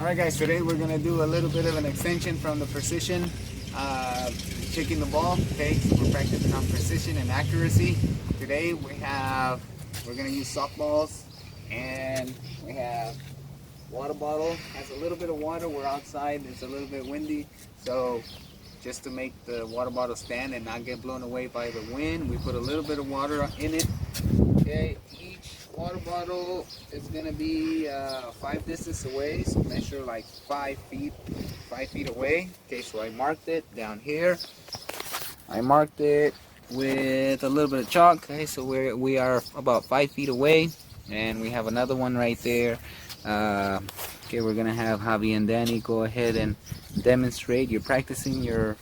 Alright guys, today we're going to do a little bit of an extension from the precision, kicking the ball. Okay, so we're practicing on precision and accuracy. Today we're going to use softballs, and we have water bottle. Has a little bit of water. We're outside, it's a little bit windy, so just to make the water bottle stand and not get blown away by the wind, we put a little bit of water in it. Okay, each water bottle is going to be 5 distance away, so measure like 5 feet away. Okay, so I marked it down here. I marked it with a little bit of chalk. Okay, so we are about 5 feet away, and we have another one right there. Okay, we're gonna have Javi and Danny go ahead and demonstrate. You're practicing your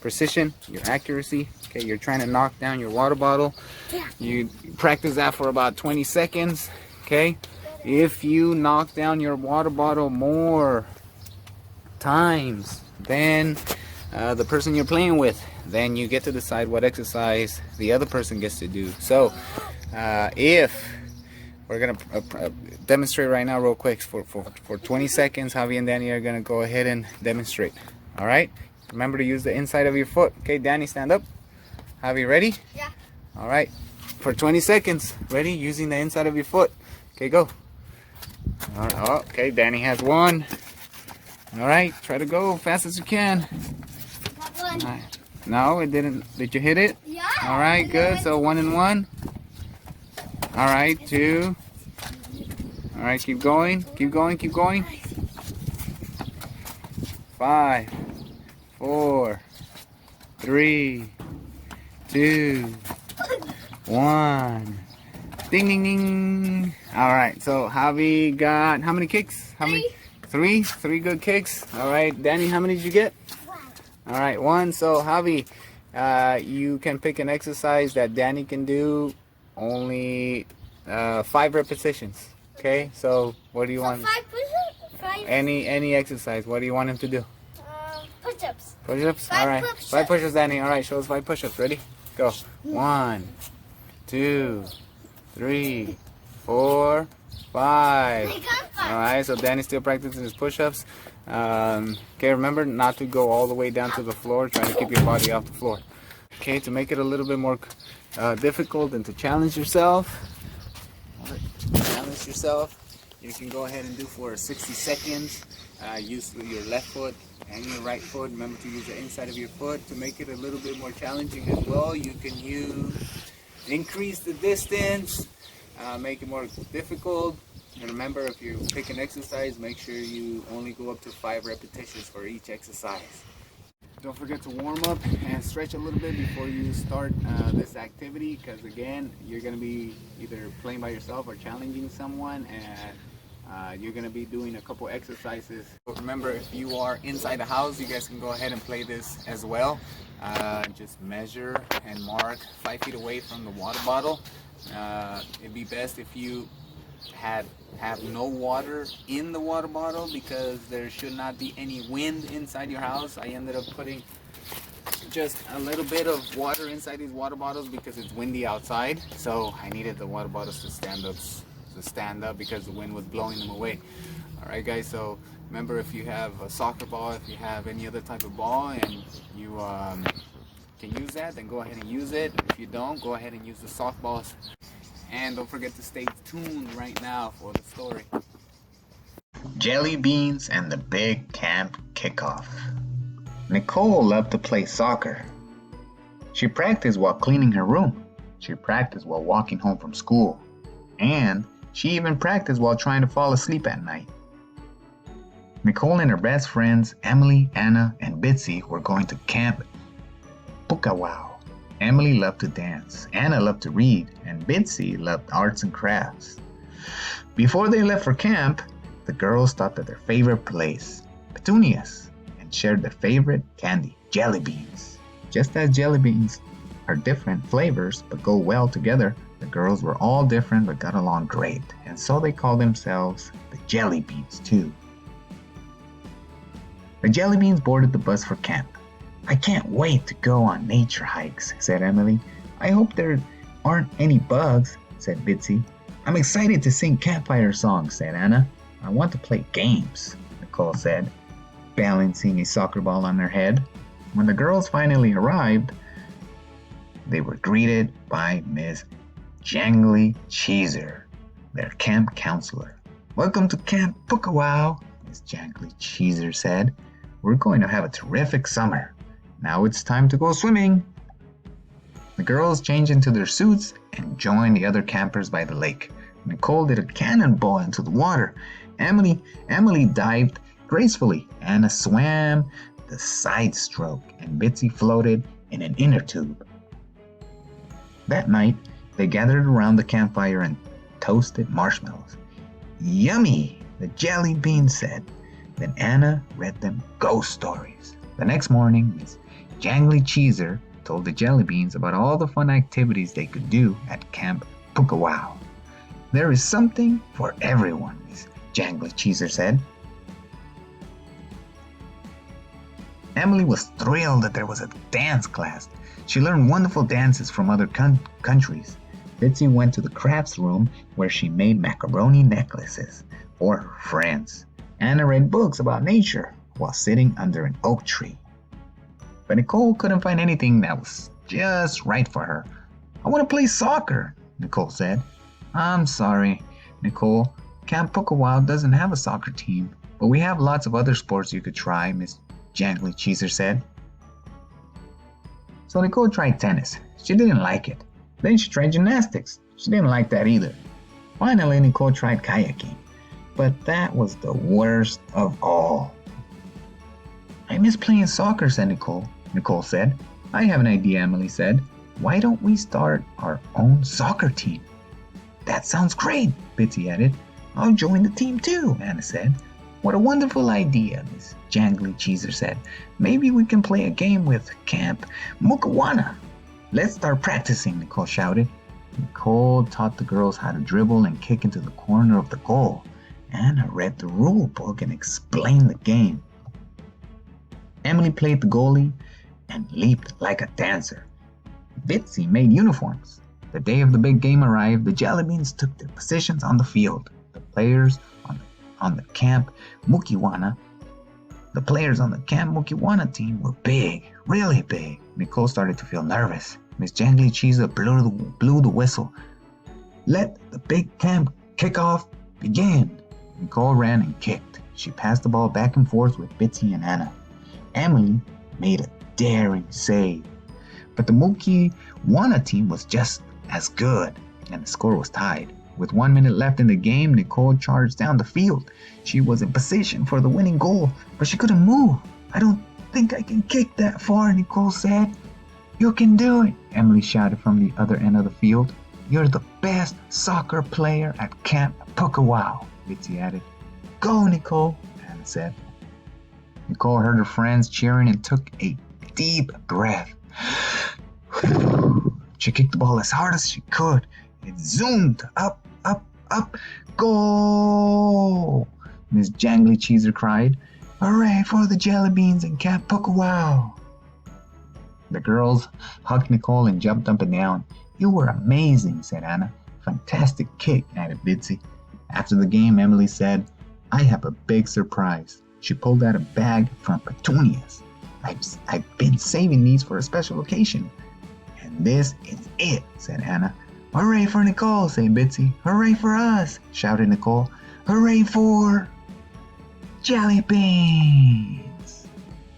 precision, your accuracy. Okay, you're trying to knock down your water bottle. You practice that for about 20 seconds. Okay, if you knock down your water bottle more times than the person you're playing with, then you get to decide what exercise the other person gets to do. So if we're gonna demonstrate right now real quick for 20 seconds, Javi and Danny are gonna go ahead and demonstrate. All right, remember to use the inside of your foot. Okay, Danny, stand up. Javi, ready? Yeah. All right, for 20 seconds, ready, using the inside of your foot. Okay, go. All right. Oh, okay, Danny has one. All right, try to go fast as you can. All right. No, it didn't. Did you hit it? Yeah. All right, good. So 1 and 1. All right, 2. All right, keep going. Keep going. Keep going. 5, 4, 3, 2, 1. Ding, ding, ding. All right, so Javi got how many kicks? How many? 3. 3 good kicks. All right, Danny, how many did you get? 1. All right, 1. So Javi, you can pick an exercise that Danny can do only 5 repetitions. Okay, so what do you want? 5 push-ups? 5? Any exercise. What do you want him to do? Push-ups. Push-ups? 5 All right. push-ups. 5 push-ups, Danny. All right, show us 5 push-ups. Ready? Go. 1, 2, 3, 4, 5. All right, so Danny's still practicing his push-ups. Okay, remember not to go all the way down to the floor. Try to keep your body off the floor. Okay, to make it a little bit more difficult and to challenge yourself, you can go ahead and do for 60 seconds. Use your left foot and your right foot. Remember to use the inside of your foot. To make it a little bit more challenging as well, you can increase the distance, make it more difficult. And remember, if you pick an exercise, make sure you only go up to 5 repetitions for each exercise. Don't forget to warm up and stretch a little bit before you start this activity, because again, you're going to be either playing by yourself or challenging someone, and you're going to be doing a couple exercises. But remember, if you are inside the house, you guys can go ahead and play this as well. Just measure and mark 5 feet away from the water bottle. It'd be best if you have no water in the water bottle, because there should not be any wind inside your house. I ended up putting just a little bit of water inside these water bottles because it's windy outside, so I needed the water bottles to stand up because the wind was blowing them away. All right guys, so remember, if you have a soccer ball, if you have any other type of ball and you can use that, then go ahead and use it. If you don't, go ahead and use the softballs. And don't forget to stay tuned right now for the story. Jelly beans and the big camp kickoff. Nicole loved to play soccer. She practiced while cleaning her room. She practiced while walking home from school. And she even practiced while trying to fall asleep at night. Nicole and her best friends, Emily, Anna, and Bitsy, were going to Camp Pukawao. Emily loved to dance, Anna loved to read, and Bitsy loved arts and crafts. Before they left for camp, the girls stopped at their favorite place, Petunia's, and shared their favorite candy, jelly beans. Just as jelly beans are different flavors but go well together, the girls were all different but got along great, and so they called themselves the Jelly Beans too. The jelly beans boarded the bus for camp. "I can't wait to go on nature hikes," said Emily. "I hope there aren't any bugs," said Bitsy. "I'm excited to sing campfire songs," said Anna. "I want to play games," Nicole said, balancing a soccer ball on her head. When the girls finally arrived, they were greeted by Miss Jangly Cheeser, their camp counselor. Welcome to Camp Pukawao, Miss Jangly Cheeser said. We're going to have a terrific summer. Now it's time to go swimming. The girls changed into their suits and joined the other campers by the lake. Nicole did a cannonball into the water. Emily dived gracefully. Anna swam the side stroke, and Bitsy floated in an inner tube. That night, they gathered around the campfire and toasted marshmallows. Yummy, the jelly bean said. Then Anna read them ghost stories. The next morning, Miss Jangly Cheeser told the jelly beans about all the fun activities they could do at Camp Pukawao. There is something for everyone, Miss Jangly Cheeser said. Emily was thrilled that there was a dance class. She learned wonderful dances from other countries. Bitsy went to the crafts room where she made macaroni necklaces for her friends. Anna read books about nature while sitting under an oak tree. But Nicole couldn't find anything that was just right for her. I want to play soccer, Nicole said. I'm sorry, Nicole. Camp Pukawao doesn't have a soccer team, but we have lots of other sports you could try, Miss Jangly Cheeser said. So Nicole tried tennis. She didn't like it. Then she tried gymnastics. She didn't like that either. Finally, Nicole tried kayaking. But that was the worst of all. I miss playing soccer, said Nicole. Nicole said. I have an idea, Emily said. Why don't we start our own soccer team? That sounds great, Bitsy added. I'll join the team too, Anna said. What a wonderful idea, Miss Jangly Cheeser said. Maybe we can play a game with Camp Mukawana. Let's start practicing, Nicole shouted. Nicole taught the girls how to dribble and kick into the corner of the goal. Anna read the rule book and explained the game. Emily played the goalie and leaped like a dancer. Bitsy made uniforms. The day of the big game arrived. The jelly beans took their positions on the field. The players on the Camp Mukiwana team were big, really big. Nicole started to feel nervous. Miss Jangly Cheeser blew the whistle. Let the big camp kickoff begin. Nicole ran and kicked. She passed the ball back and forth with Bitsy and Anna. Emily made a daring save. But the Mukiwana team was just as good, and the score was tied. With 1 minute left in the game, Nicole charged down the field. She was in position for the winning goal, but she couldn't move. I don't think I can kick that far, Nicole said. You can do it, Emily shouted from the other end of the field. You're the best soccer player at Camp Pukawao, Bitsy added. Go, Nicole, Anna said. Nicole heard her friends cheering and took a deep breath. She kicked the ball as hard as she could. It zoomed up, up, up. Goal! Miss Jangly Cheeser cried. Hooray for the jelly beans and Camp Pukawao! The girls hugged Nicole and jumped up and down. You were amazing, said Anna. Fantastic kick, added Bitsy. After the game, Emily said, I have a big surprise. She pulled out a bag from petunias. I've been saving these for a special occasion. And this is it, said Anna. Hooray for Nicole, said Bitsy. Hooray for us, shouted Nicole. Hooray for jelly beans.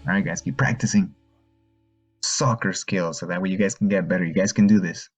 All right, guys, keep practicing soccer skills so that way you guys can get better. You guys can do this.